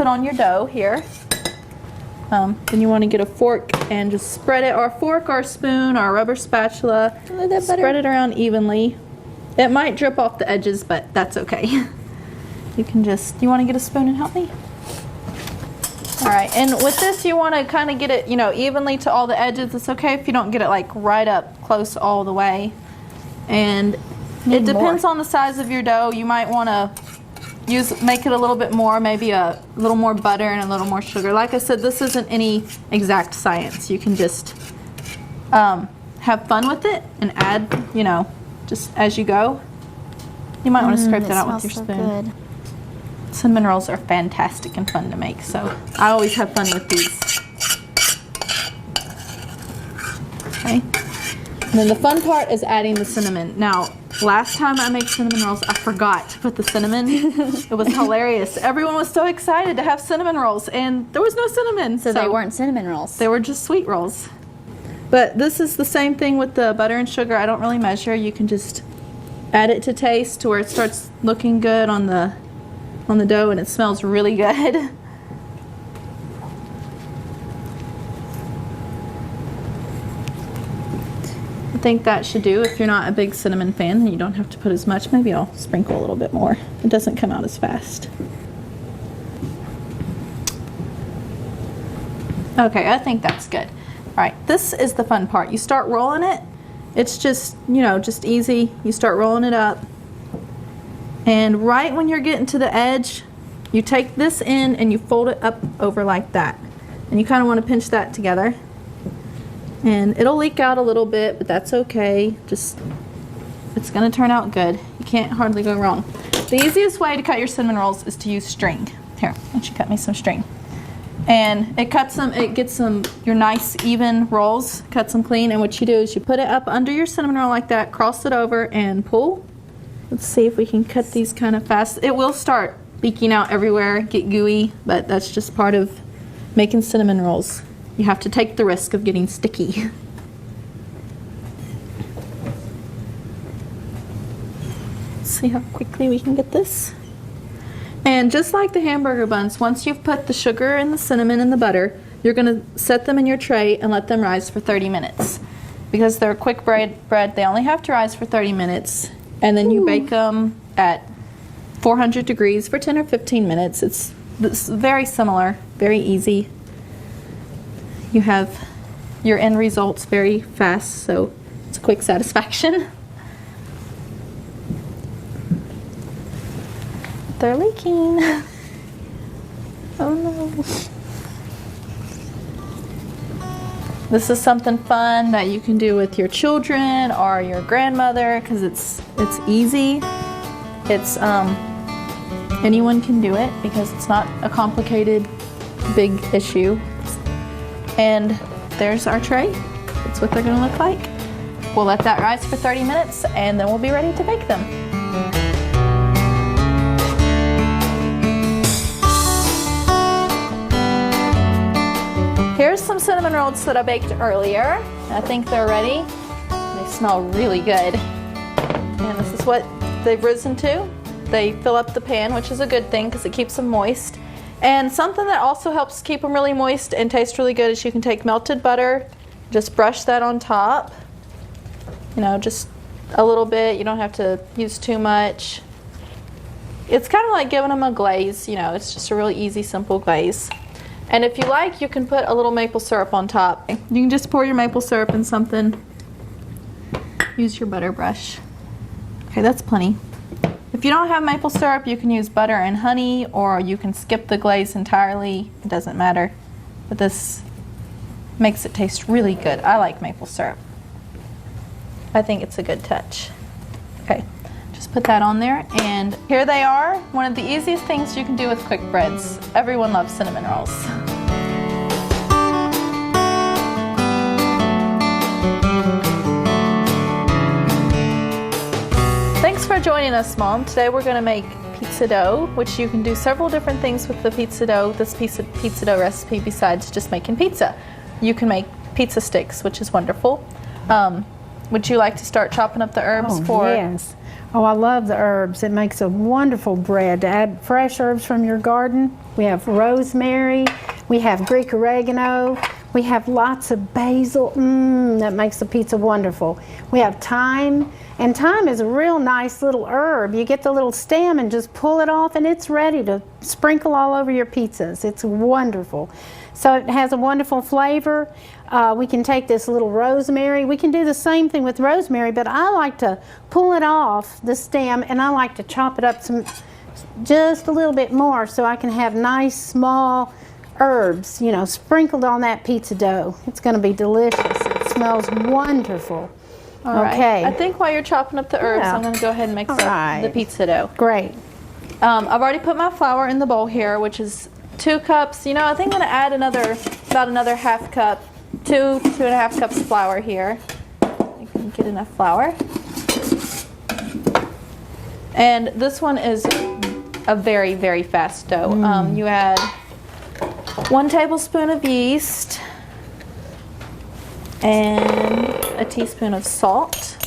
put on your dough here. Then you want to get a fork and just spread it, or a fork or a spoon or a rubber spatula. Spread it around evenly. It might drip off the edges, but that's okay. You want to get a spoon and help me? All right, and with this you want to kind of get it, evenly to all the edges. It's okay if you don't get it like right up close all the way. And it depends on the size of your dough. You might want to make it a little bit more, maybe a little more butter and a little more sugar. Like I said, this isn't any exact science. You can just have fun with it and add, just as you go. You might want to scrape that out with your spoon. Good. Cinnamon rolls are fantastic and fun to make, so I always have fun with these. Okay. And then the fun part is adding the cinnamon. Now, last time I made cinnamon rolls, I forgot to put the cinnamon. It was hilarious. Everyone was so excited to have cinnamon rolls, and there was no cinnamon. So they weren't cinnamon rolls. They were just sweet rolls. But this is the same thing with the butter and sugar. I don't really measure. You can just add it to taste to where it starts looking good on the dough, and it smells really good. I think that should do. If you're not a big cinnamon fan, then you don't have to put as much. Maybe I'll sprinkle a little bit more. It doesn't come out as fast. Okay, I think that's good. All right, this is the fun part. You start rolling it. It's just, just easy. You start rolling it up. And right when you're getting to the edge, you take this in and you fold it up over like that. And you kind of want to pinch that together. And it'll leak out a little bit, but that's okay. It's going to turn out good. You can't hardly go wrong. The easiest way to cut your cinnamon rolls is to use string. Here, why don't you cut me some string? And it cuts them, it gets them your nice even rolls, cuts them clean. And what you do is you put it up under your cinnamon roll like that, cross it over and pull. Let's see if we can cut these kind of fast. It will start leaking out everywhere, get gooey, but that's just part of making cinnamon rolls. You have to take the risk of getting sticky. Let's see how quickly we can get this. And just like the hamburger buns, once you've put the sugar and the cinnamon and the butter, you're going to set them in your tray and let them rise for 30 minutes. Because they're quick bread, they only have to rise for 30 minutes. And then you bake them at 400 degrees for 10 or 15 minutes. It's very similar, very easy. You have your end results very fast, so it's a quick satisfaction. They're leaking. Oh no. This is something fun that you can do with your children or your grandmother, because it's easy. It's anyone can do it because it's not a complicated big issue. And there's our tray. That's what they're going to look like. We'll let that rise for 30 minutes and then we'll be ready to bake them. Here's some cinnamon rolls that I baked earlier. I think they're ready. They smell really good. And this is what they've risen to. They fill up the pan, which is a good thing because it keeps them moist. And something that also helps keep them really moist and taste really good is you can take melted butter, just brush that on top. Just a little bit. You don't have to use too much. It's kind of like giving them a glaze. It's just a really easy, simple glaze. And if you like, you can put a little maple syrup on top. You can just pour your maple syrup in something. Use your butter brush. Okay, that's plenty. If you don't have maple syrup, you can use butter and honey, or you can skip the glaze entirely. It doesn't matter. But this makes it taste really good. I like maple syrup. I think it's a good touch. Okay, just put that on there, and here they are. One of the easiest things you can do with quick breads. Everyone loves cinnamon rolls. Thanks for joining us, Mom. Today we're going to make pizza dough, which you can do several different things with the pizza dough, this pizza dough recipe, besides just making pizza. You can make pizza sticks, which is wonderful. Would you like to start chopping up the herbs for? Yes. Oh, I love the herbs. It makes a wonderful bread to add fresh herbs from your garden. We have rosemary, we have Greek oregano, we have lots of basil. That makes the pizza wonderful. We have thyme, and thyme is a real nice little herb. You get the little stem and just pull it off and it's ready to sprinkle all over your pizzas. It's wonderful. So it has a wonderful flavor. We can take this little rosemary. We can do the same thing with rosemary, but I like to pull it off the stem and I like to chop it up just a little bit more so I can have nice small herbs, you know, sprinkled on that pizza dough. It's going to be delicious. It smells wonderful. All right. Okay. I think while you're chopping up the herbs, Yeah. I'm going to go ahead and mix All up right. the pizza dough. Great. I've already put my flour in the bowl here, which is 2 cups. You know, I think I'm going to add about another half cup, 2.5 cups of flour here. You can get enough flour. And this one is a very, very fast dough. You add 1 tablespoon of yeast and a teaspoon of salt.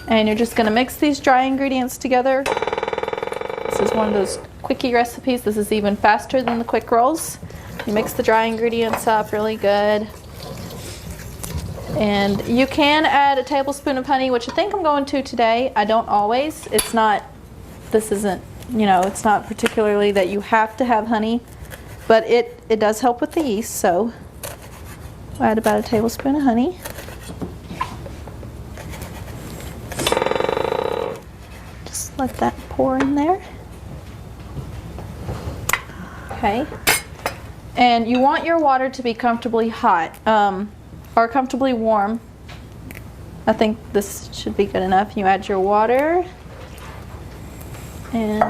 And you're just going to mix these dry ingredients together. This is one of those quickie recipes. This is even faster than the quick rolls. You mix the dry ingredients up really good. And you can add a tablespoon of honey, which I think I'm going to today. I don't always. It's not particularly that you have to have honey, but it does help with the yeast, so I'll add about a tablespoon of honey. Just let that pour in there. Okay. And you want your water to be comfortably hot, or comfortably warm. I think this should be good enough. You add your water and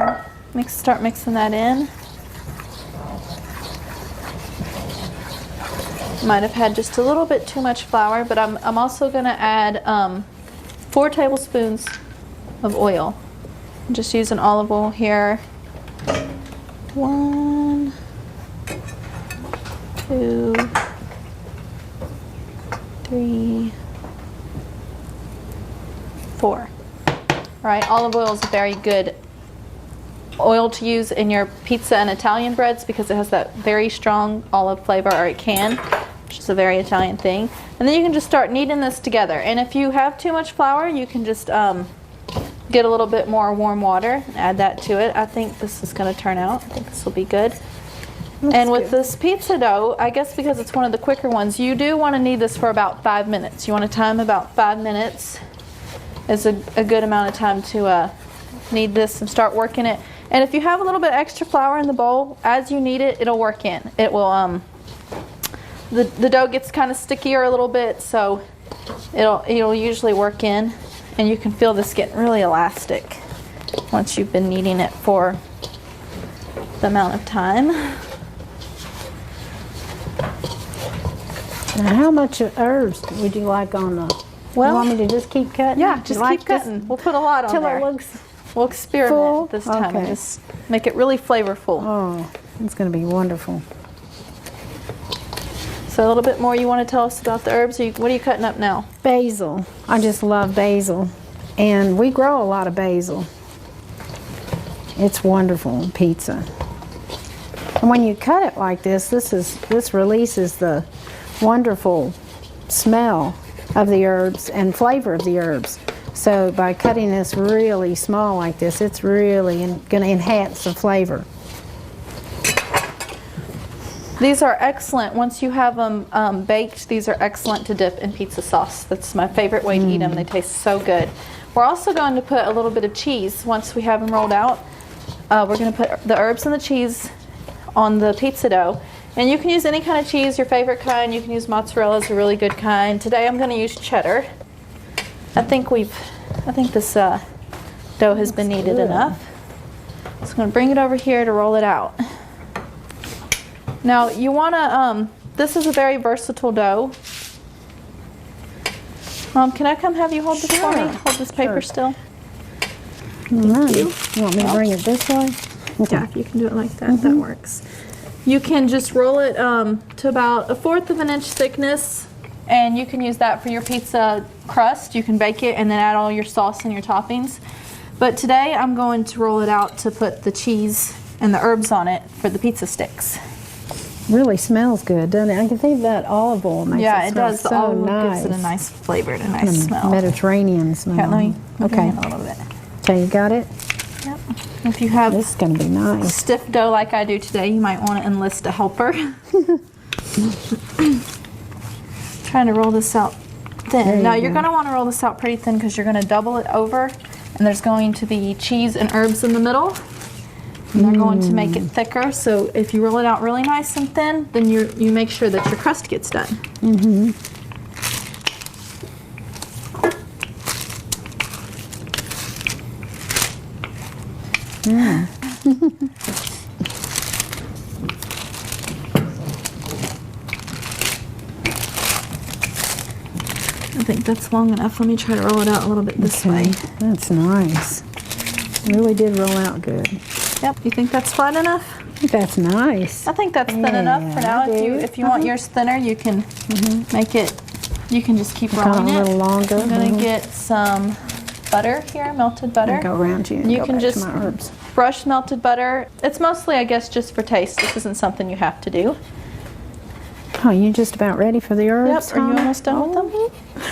start mixing that in. Might have had just a little bit too much flour, but I'm also going to add 4 tablespoons of oil. I'm just using olive oil here. 1, 2, 3, 4. All right, olive oil is a very good oil to use in your pizza and Italian breads because it has that very strong olive flavor, or it can, which is a very Italian thing. And then you can just start kneading this together. And if you have too much flour, you can just get a little bit more warm water and add that to it. I think this is going to turn out. I think this will be good. And with this pizza dough, I guess because it's one of the quicker ones, you do want to knead this for about 5 minutes. You want to time about 5 minutes is a good amount of time to knead this and start working it. And if you have a little bit extra flour in the bowl, as you knead it, it'll work in. It will, the dough gets kind of stickier a little bit, so it'll usually work in. And you can feel this getting really elastic once you've been kneading it for the amount of time. Now, how much herbs would you like on the? Well, you want me to just keep cutting? Yeah, just keep cutting. We'll put a lot on till there. It looks we'll experiment full? this time and Okay. just make it really flavorful. Oh, it's going to be wonderful. So a little bit more you want to tell us about the herbs? What are you cutting up now? Basil. I just love basil. And we grow a lot of basil. It's wonderful in pizza. And when you cut it like this, this releases the wonderful smell of the herbs and flavor of the herbs. So by cutting this really small like this, it's really going to enhance the flavor. These are excellent. Once you have them baked, these are excellent to dip in pizza sauce. That's my favorite way to eat them. They taste so good. We're also going to put a little bit of cheese once we have them rolled out. We're going to put the herbs and the cheese on the pizza dough. And you can use any kind of cheese, your favorite kind. You can use mozzarella, is a really good kind. Today I'm going to use cheddar. I think this dough has been kneaded enough. So I'm going to bring it over here to roll it out. Now you want to, this is a very versatile dough. Can I come have you hold this for me? Hold this paper still. Thank you. You want me to bring it this way? Okay. Yeah, if you can do it like that, that works. You can just roll it to about 1/4 of an inch thickness, and you can use that for your pizza crust. You can bake it and then add all your sauce and your toppings. But today I'm going to roll it out to put the cheese and the herbs on it for the pizza sticks. Really smells good, doesn't it? I can think that olive oil makes Yeah, it it smell does. The so olive nice. gives it a nice flavor and a nice smell. Mediterranean smell. Yeah, let me okay. in a little bit. Okay, you got it? Yep. If you have This is going to be nice. stiff dough like I do today, you might want to enlist a helper. Trying to roll this out thin. Now you're going to want to roll this out pretty thin because you're going to double it over, and there's going to be cheese and herbs in the middle. And they're going to make it thicker. So if you roll it out really nice and thin, then you make sure that your crust gets done. Mm-hmm. I think that's long enough. Let me try to roll it out a little bit this way. That's nice. Really did roll out good. Yep. You think that's flat enough? I think that's nice. I think that's thin enough for now. I do. If you want yours thinner, you can make it. You can just keep rolling a it. little longer. I'm gonna get some butter here, melted butter. Go around you. And You go can back just to my herbs. brush melted butter. It's mostly, I guess, just for taste. This isn't something you have to do. Oh, you just about ready for the herbs? Yep. Are you Hannah? almost done with them?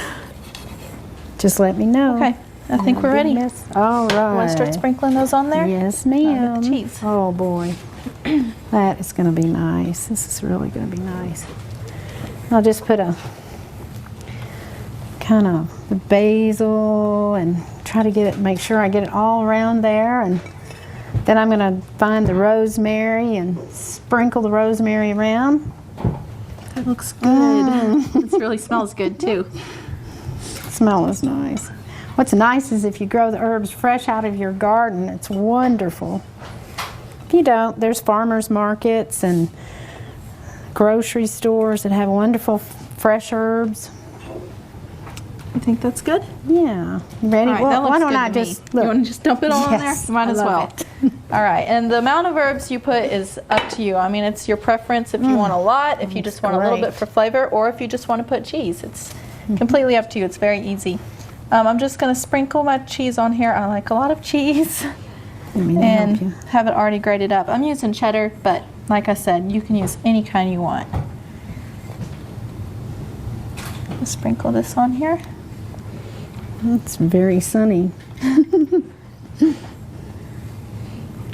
Just let me know. Okay. I think we're ready. Goodness. All right. Want to start sprinkling those on there? Yes, I'll ma'am. get the cheese. Oh boy, that is going to be nice. This is really going to be nice. I'll just put a kind of the basil and try to get it. Make sure I get it all around there, and then I'm going to find the rosemary and sprinkle the rosemary around. That looks good. This really smells good too. Smell is nice. What's nice is if you grow the herbs fresh out of your garden, it's wonderful. If you don't, there's farmers markets and grocery stores that have wonderful fresh herbs. You think that's good? Yeah. You ready? All right, Well, that looks why don't good I to me. just look? You want to just dump it all in there? Yes, You might I as love well. it. All right, and the amount of herbs you put is up to you. I mean, it's your preference if you want a lot, if you just want a little great. bit for flavor, or if you just want to put cheese. It's completely up to you. It's very easy. I'm just going to sprinkle my cheese on here. I like a lot of cheese. Let me And help you. have it already grated up. I'm using cheddar, but like I said, you can use any kind you want. Just sprinkle this on here. It's very sunny.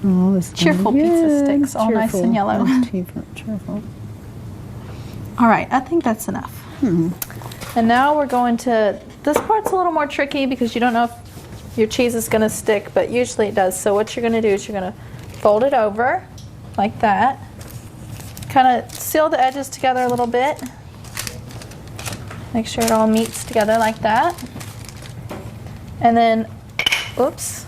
Oh, this is Cheerful gonna be pizza good. sticks, all nice and yellow. Cheerful. All right, I think that's enough. And now we're going to, this part's a little more tricky because you don't know if your cheese is going to stick, but usually it does. So what you're going to do is you're going to fold it over like that. Kind of seal the edges together a little bit. Make sure it all meets together like that. And then, oops,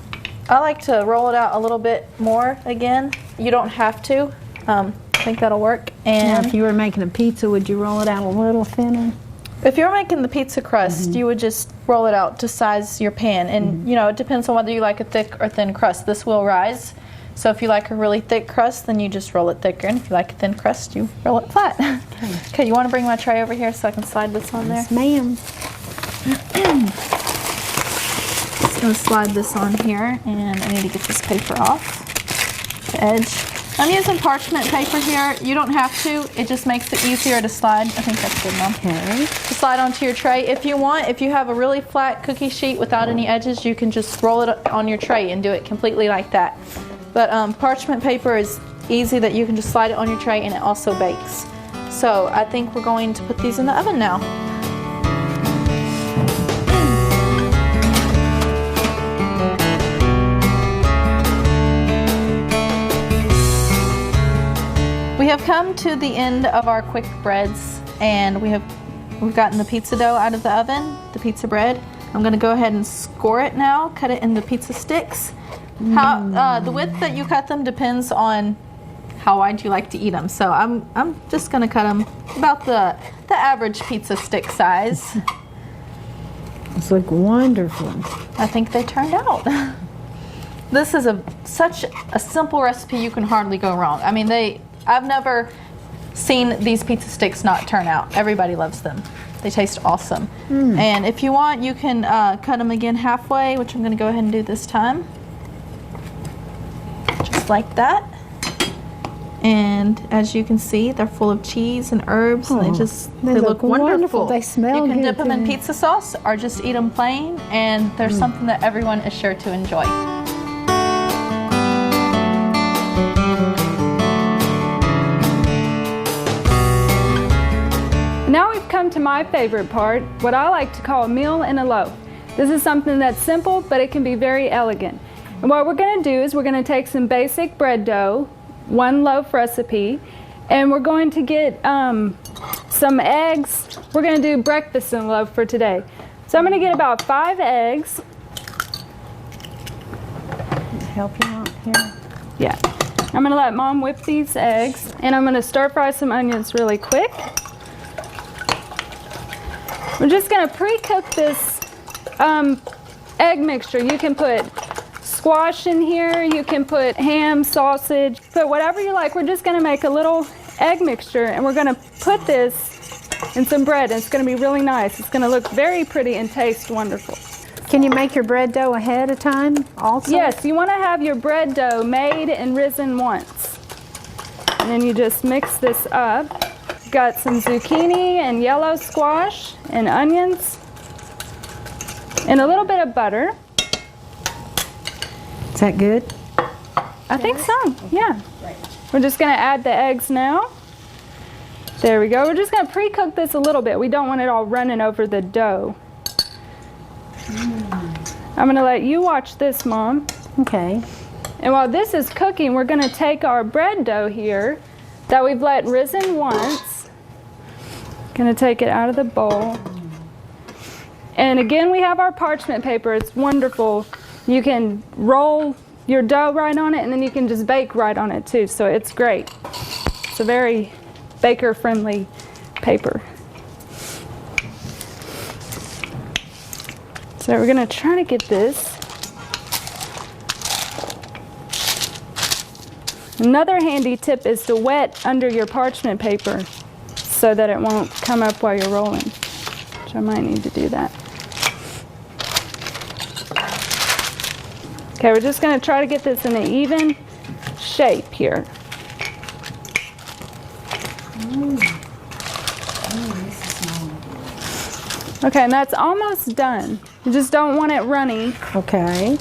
I like to roll it out a little bit more again. You don't have to. I think that'll work. Now, And if you were making a pizza, would you roll it out a little thinner? if you're making the pizza crust, you would just roll it out to size your pan. And, you know, it depends on whether you like a thick or thin crust. This will rise. So if you like a really thick crust, then you just roll it thicker. And if you like a thin crust, you roll it flat. Okay, you want to bring my tray over here so I can slide this on there? Yes, ma'am. Just going to slide this on here. And I need to get this paper off the edge. I'm using parchment paper here. You don't have to. It just makes it easier to slide. I think that's good, Mom. Okay. To slide onto your tray. If you want, if you have a really flat cookie sheet without any edges, you can just roll it on your tray and do it completely like that. But parchment paper is easy that you can just slide it on your tray and it also bakes. So I think we're going to put these in the oven now. We have come to the end of our quick breads, and we've gotten the pizza dough out of the oven, the pizza bread. I'm going to go ahead and score it now, cut it into pizza sticks. How the width that you cut them depends on how wide you like to eat them. So I'm just going to cut them about the average pizza stick size. These look wonderful. I think they turned out. This is such a simple recipe, you can hardly go wrong. I mean, I've never seen these pizza sticks not turn out. Everybody loves them. They taste awesome. And if you want, you can cut them again halfway, which I'm going to go ahead and do this time. Just like that. And as you can see, they're full of cheese and herbs, and they look wonderful. They smell good. You can dip them in pizza sauce or just eat them plain, and they're something that everyone is sure to enjoy. Now we've come to my favorite part, what I like to call a meal in a loaf. This is something that's simple, but it can be very elegant. And what we're going to do is we're going to take some basic bread dough, 1 loaf recipe, and we're going to get some eggs. We're going to do breakfast in a loaf for today. So I'm going to get about 5 eggs. Help you out here. Yeah. I'm going to let Mom whip these eggs, and I'm going to stir fry some onions really quick. We're just going to pre-cook this egg mixture. You can put squash in here, you can put ham, sausage, put whatever you like. We're just going to make a little egg mixture, and we're going to put this in some bread, and it's going to be really nice. It's going to look very pretty and taste wonderful. Can you make your bread dough ahead of time also? Yes, you want to have your bread dough made and risen once. And then you just mix this up. Got some zucchini and yellow squash and onions and a little bit of butter. Is that good? I think so, yeah. We're just going to add the eggs now. There we go. We're just going to pre-cook this a little bit. We don't want it all running over the dough. I'm going to let you watch this, Mom. Okay. And while this is cooking, we're going to take our bread dough here that we've let risen once. Going to take it out of the bowl. And again, we have our parchment paper. It's wonderful. You can roll your dough right on it, and then you can just bake right on it too. So it's great. It's a very baker-friendly paper. So we're going to try to get this. Another handy tip is to wet under your parchment paper so that it won't come up while you're rolling, which I might need to do that. Okay, we're just going to try to get this in an even shape here. Okay, and that's almost done. You just don't want it runny. Okay.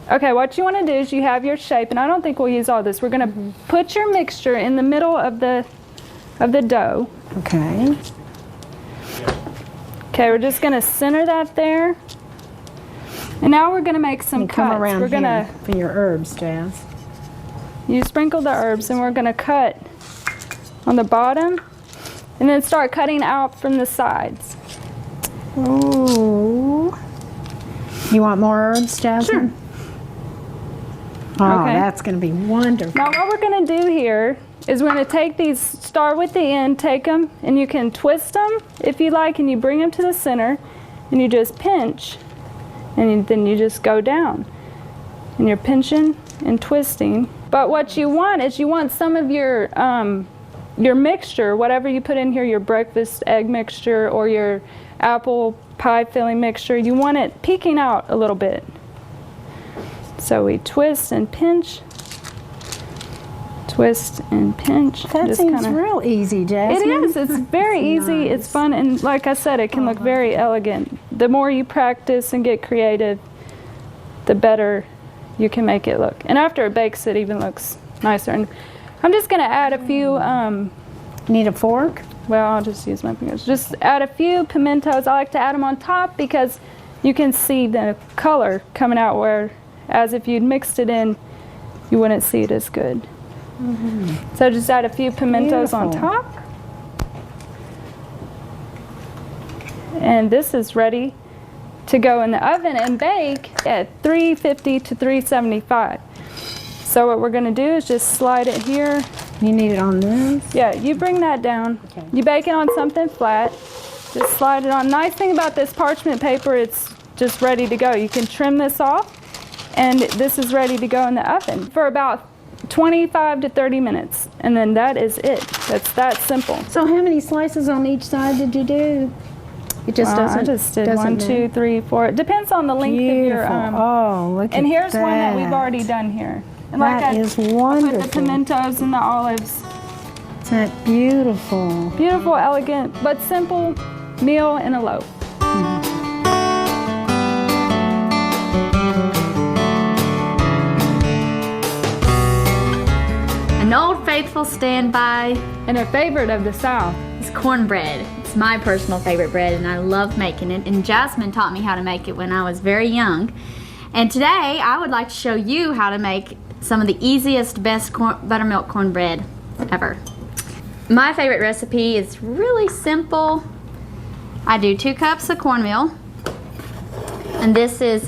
Okay, what you want to do is you have your shape, and I don't think we'll use all this. We're going to put your mixture in the middle of the dough. Okay. Okay, we're just going to center that there. And now we're going to make some You cuts. come around we're here gonna, for your herbs, Jazz. You sprinkle the herbs, and we're going to cut on the bottom, and then start cutting out from the sides. Ooh. You want more herbs, Jasmine? Sure. Oh, Okay. that's going to be wonderful. Now what we're going to do here is we're going to take these, start with the end, take them, and you can twist them if you like, and you bring them to the center, and you just pinch, and then you just go down. And you're pinching and twisting. But what you want is you want some of your mixture, whatever you put in here, your breakfast egg mixture or your apple pie filling mixture, you want it peeking out a little bit. So we twist and pinch, twist and pinch. That Just seems kinda, real easy, Jasmine. it is. It's very easy. Nice. It's fun, and like I said, it can look very elegant. The more you practice and get creative, the better you can make it look. And after it bakes, it even looks nicer. And I'm just going to add a few. Need a fork? Well, I'll just use my fingers. Just add a few pimentos. I like to add them on top because you can see the color coming out, whereas if you'd mixed it in, you wouldn't see it as good. Mm-hmm. So just add a few pimentos on top. And this is ready to go in the oven and bake at 350 to 375. So what we're going to do is just slide it here. You need it on this? Yeah, you bring that down. Okay. You bake it on something flat. Just slide it on. Nice thing about this parchment paper, it's just ready to go. You can trim this off, and this is ready to go in the oven for about 25 to 30 minutes, and then that is it. That's that simple. So how many slices on each side did you do? It just doesn't. I just did doesn't 1, 2, 3, 4. It depends on the length Beautiful. of your. Oh, look and at here's that. one that we've already done here. And That is wonderful. I put the pimentos and the olives. Isn't that beautiful? Beautiful, elegant, but simple meal in a loaf. An old faithful standby And a favorite of the South. is cornbread. It's my personal favorite bread and I love making it. And Jasmine taught me how to make it when I was very young. And today I would like to show you how to make some of the easiest, best buttermilk cornbread ever. My favorite recipe is really simple. I do 2 cups of cornmeal. And this is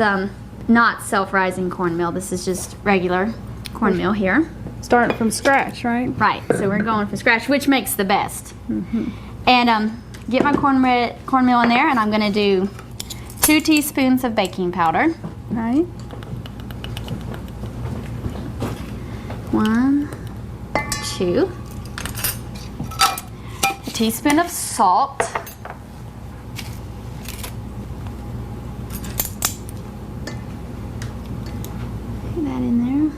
not self-rising cornmeal. This is just regular cornmeal here. Starting from scratch, right? Right, so we're going from scratch, which makes the best. And get my cornmeal in there, and I'm gonna do 2 teaspoons of baking powder. Right. 1, 2. A teaspoon of salt. Put that in there.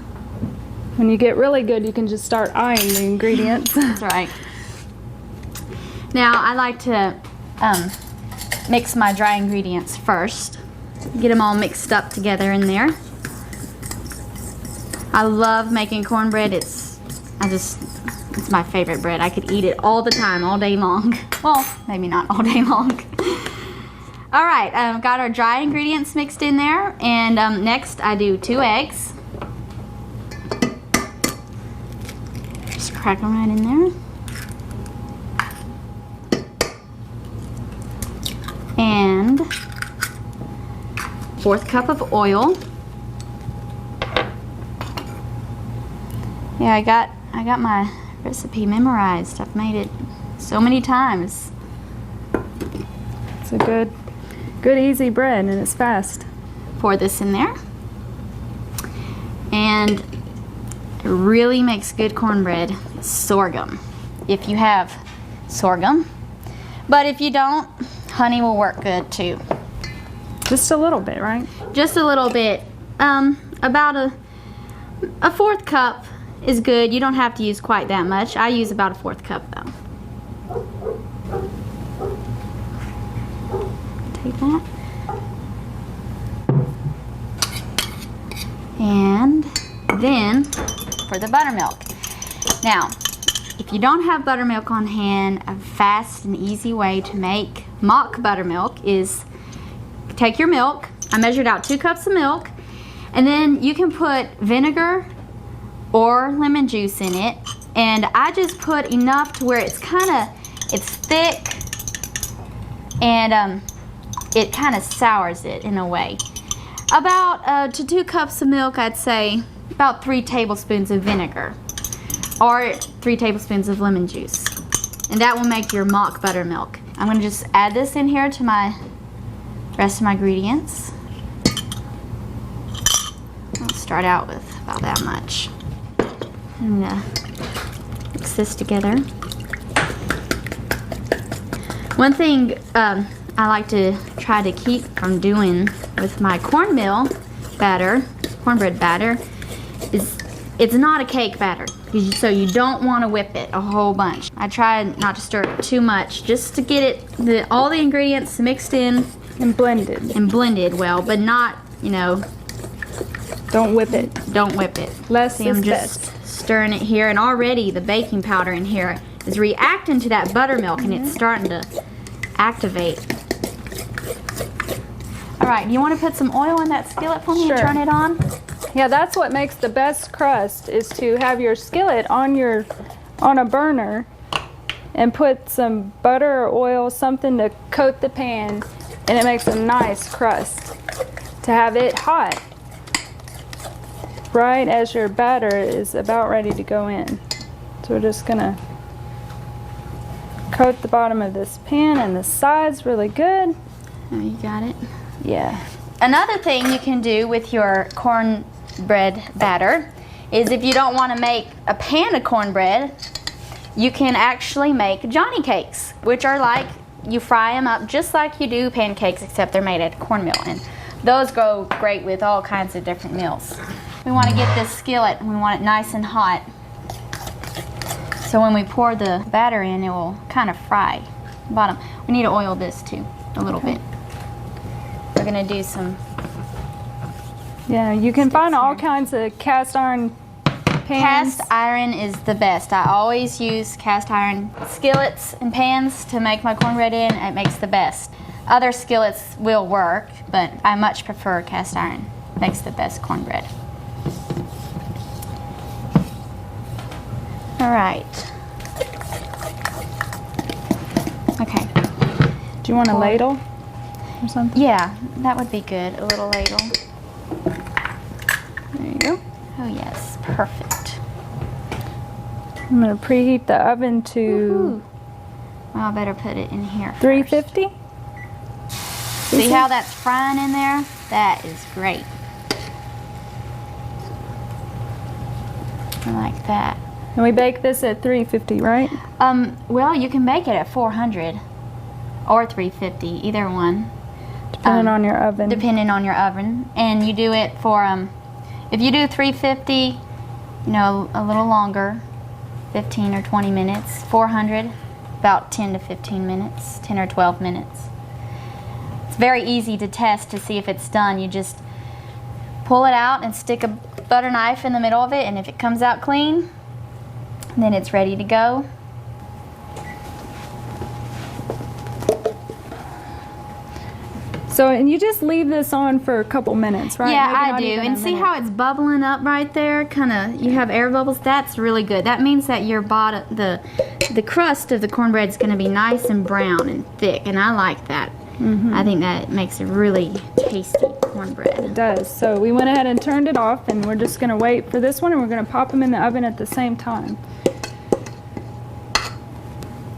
When you get really good, you can just start eyeing the ingredients. That's right. Now I like to mix my dry ingredients first. Get them all mixed up together in there. I love making cornbread. It's my favorite bread. I could eat it all the time, all day long. Well, maybe not all day long. All right, got our dry ingredients mixed in there, and next I do 2 eggs. Just crack them right in there. And 1/4 cup of oil. Yeah, I got my recipe memorized. I've made it so many times. It's a good easy bread, and it's fast. Pour this in there. And it really makes good cornbread. Sorghum, if you have sorghum. But if you don't, honey will work good too. Just a little bit, right? Just a little bit. About a 1/4 cup is good. You don't have to use quite that much. I use about a 1/4 cup though. Take that. And then for the buttermilk. Now, if you don't have buttermilk on hand, a fast and easy way to make mock buttermilk is take your milk. I measured out 2 cups of milk, and then you can put vinegar or lemon juice in it, and I just put enough to where it's thick, and it kind of sours it in a way. About to 2 cups of milk, I'd say about 3 tablespoons of vinegar or 3 tablespoons of lemon juice, and that will make your mock buttermilk. I'm going to just add this in here to my rest of my ingredients. I'll start out with about that much. I'm going to mix this together. One thing I like to try to keep from doing with my cornbread batter, is it's not a cake batter. So you don't want to whip it a whole bunch. I try not to stir it too much, just to get all the ingredients mixed in And blended. and blended well, but not, Don't whip it. don't whip it. Less See, I'm is just best. stirring it here, and already the baking powder in here is reacting to that buttermilk, and it's starting to activate. All right, you want to put some oil in that skillet for me Sure. and turn it on? Yeah, that's what makes the best crust, is to have your skillet on a burner and put some butter or oil, something to coat the pan, and it makes a nice crust. To have it hot right as your batter is about ready to go in. So we're just gonna coat the bottom of this pan and the sides really good. Oh, you got it. Yeah. Another thing you can do with your cornbread batter is if you don't want to make a pan of cornbread, you can actually make Johnny cakes, which are like, you fry them up just like you do pancakes, except they're made out of cornmeal. And those go great with all kinds of different meals. We want to get this skillet, and we want it nice and hot. So when we pour the batter in, it will kind of fry the bottom. We need to oil this too, a little bit. We're gonna do some. Yeah, you can find all kinds of cast iron pans. Cast iron is the best. I always use cast iron skillets and pans to make my cornbread in. It makes the best. Other skillets will work, but I much prefer cast iron. Makes the best cornbread. All right. Okay. Do you want a ladle or something? Yeah, that would be good. A little ladle. There you go. Oh yes, perfect. I'm going to preheat the oven to Well, I better put it in here. 350. See how that's frying in there? That is great. I like that. And we bake this at 350, right? Well, you can bake it at 400 or 350, either one. Depending on your oven. Depending on your oven. And you do it for, if you do 350, you know, a little longer, 15 or 20 minutes. 400, about 10 to 15 minutes, 10 or 12 minutes. It's very easy to test to see if it's done. You just pull it out and stick a butter knife in the middle of it, and if it comes out clean, then it's ready to go. So, and you just leave this on for a couple minutes, right? Yeah, Maybe I not do. even And a see minute. how it's bubbling up right there? Kind of, you have air bubbles. That's really good. That means that your bottom, the crust of the cornbread is going to be nice and brown and thick, and I like that. I think that makes a really tasty cornbread. It does. So we went ahead and turned it off, and we're just going to wait for this one, and we're going to pop them in the oven at the same time.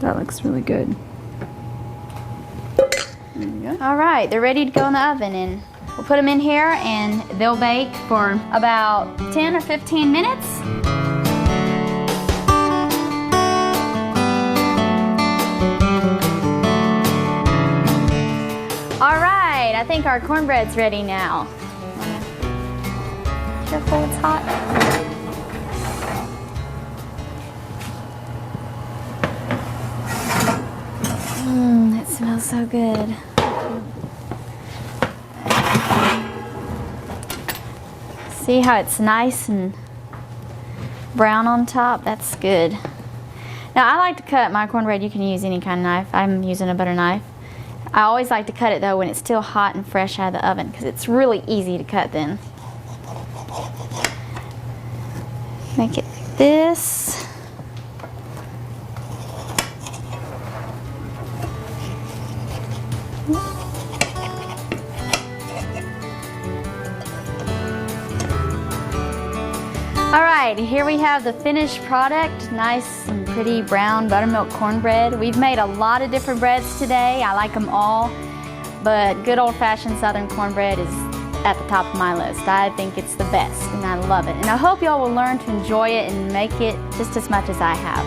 That looks really good. There you go. All right, they're ready to go in the oven, and we'll put them in here, and they'll bake for about 10 or 15 minutes. All right, I think our cornbread's ready now. Careful, it's hot. It smells so good. See how it's nice and brown on top? That's good. Now I like to cut my cornbread. You can use any kind of knife. I'm using a butter knife. I always like to cut it though when it's still hot and fresh out of the oven, because it's really easy to cut then. Make it like this. All right, here we have the finished product. Nice and pretty brown buttermilk cornbread. We've made a lot of different breads today. I like them all, but good old-fashioned Southern cornbread is at the top of my list. I think it's the best, and I love it. And I hope y'all will learn to enjoy it and make it just as much as I have.